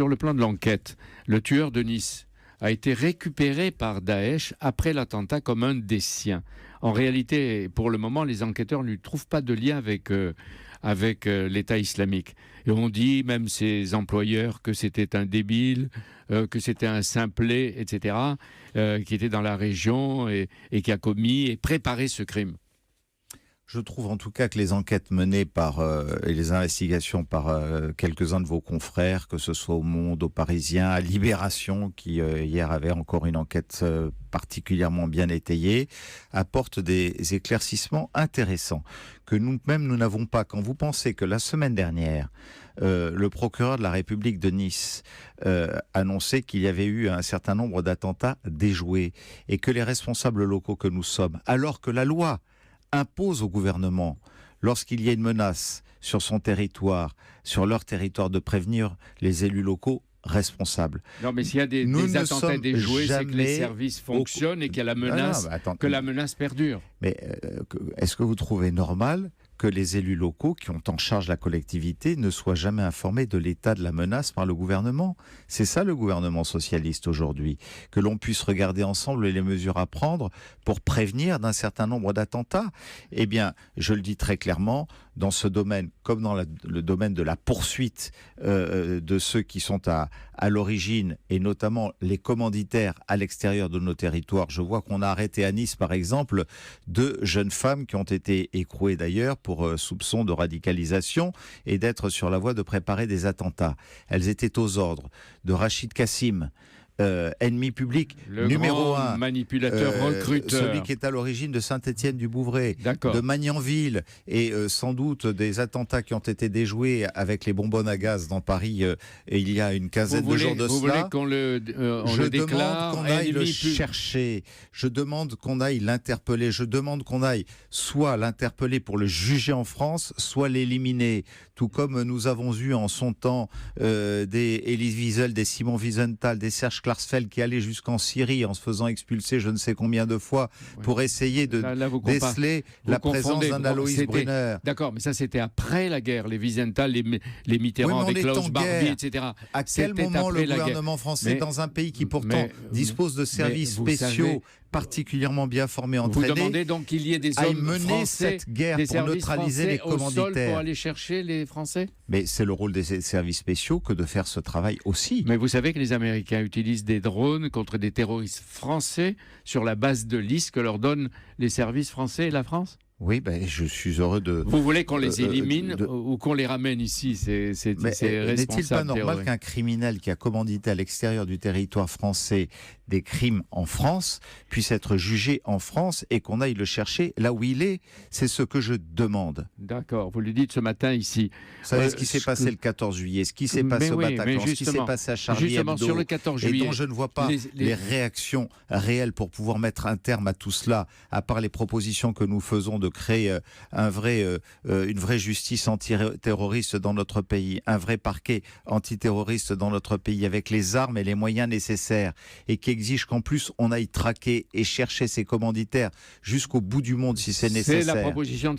Sur le plan de l'enquête, le tueur de Nice a été récupéré par Daesh après l'attentat comme un des siens. En réalité, pour le moment, les enquêteurs ne trouvent pas de lien avec l'État islamique. Et on dit, même ses employeurs, que c'était un débile, que c'était un simplet, etc., qui était dans la région et qui a commis et préparé ce crime. Je trouve en tout cas que les enquêtes menées et les investigations par quelques-uns de vos confrères, que ce soit au Monde, au Parisien, à Libération, qui hier avait encore une enquête particulièrement bien étayée, apportent des éclaircissements intéressants que nous-mêmes nous n'avons pas. Quand vous pensez que la semaine dernière, le procureur de la République de Nice annonçait qu'il y avait eu un certain nombre d'attentats déjoués et que les responsables locaux que nous sommes, alors que la loi impose au gouvernement, lorsqu'il y a une menace sur son territoire, sur leur territoire, de prévenir les élus locaux responsables. Non, mais s'il y a des attentats déjoués, c'est que les services fonctionnent et qu'il y a la menace, que la menace perdure. Mais est-ce que vous trouvez normal que les élus locaux qui ont en charge la collectivité ne soient jamais informés de l'état de la menace par le gouvernement? C'est ça le gouvernement socialiste aujourd'hui, que l'on puisse regarder ensemble les mesures à prendre pour prévenir d'un certain nombre d'attentats. Eh bien, je le dis très clairement, dans ce domaine, comme dans le domaine de la poursuite de ceux qui sont à l'origine, et notamment les commanditaires à l'extérieur de nos territoires, je vois qu'on a arrêté à Nice, par exemple, 2 jeunes femmes qui ont été écrouées d'ailleurs pour soupçon de radicalisation et d'être sur la voie de préparer des attentats. Elles étaient aux ordres de Rachid Kassim, ennemi public le numéro 1, manipulateur, recruteur, celui qui est à l'origine de Saint-Étienne-du-Bouvray, de Magnanville, et sans doute des attentats qui ont été déjoués avec les bonbonnes à gaz dans Paris il y a une quinzaine de jours de cela. Vous voulez qu'on le déclare, qu'on aille le chercher, je demande qu'on aille l'interpeller, je demande qu'on aille soit l'interpeller pour le juger en France, soit l'éliminer, tout comme nous avons eu en son temps des Elie Wiesel, des Simon Wiesenthal, des Serge Klarsfeld qui allaient jusqu'en Syrie en se faisant expulser je ne sais combien de fois pour essayer de déceler la présence d'un Aloïs Brunner. D'accord, mais ça c'était après la guerre, les Wiesenthal, les Mitterrand avec Klaus Barbie, etc. À quel moment le gouvernement français, dans un pays qui pourtant dispose de services spéciaux particulièrement bien formés, entraînés, vous demandez donc qu'il y ait des hommes mener français, cette guerre pour neutraliser les commanditaires au sol pour aller chercher les Français? Mais c'est le rôle des services spéciaux que de faire ce travail aussi. Mais vous savez que les Américains utilisent des drones contre des terroristes français sur la base de listes que leur donnent les services français et la France? Oui, je suis heureux de... Vous voulez qu'on les élimine ou qu'on les ramène ici? C'est responsable. N'est-il pas normal qu'un criminel qui a commandité à l'extérieur du territoire français des crimes en France puisse être jugé en France et qu'on aille le chercher là où il est? C'est ce que je demande. D'accord, vous le dites ce matin ici. Vous savez ce qui s'est passé le 14 juillet, ce qui s'est passé au Bataclan, ce qui s'est passé à Charlie Hebdo, sur le 14 juillet, et dont je ne vois pas les réactions réelles pour pouvoir mettre un terme à tout cela, à part les propositions que nous faisons de créer une vraie justice antiterroriste dans notre pays, un vrai parquet antiterroriste dans notre pays, avec les armes et les moyens nécessaires, et qui exige qu'en plus on aille traquer et chercher ces commanditaires jusqu'au bout du monde si c'est nécessaire. C'est la proposition de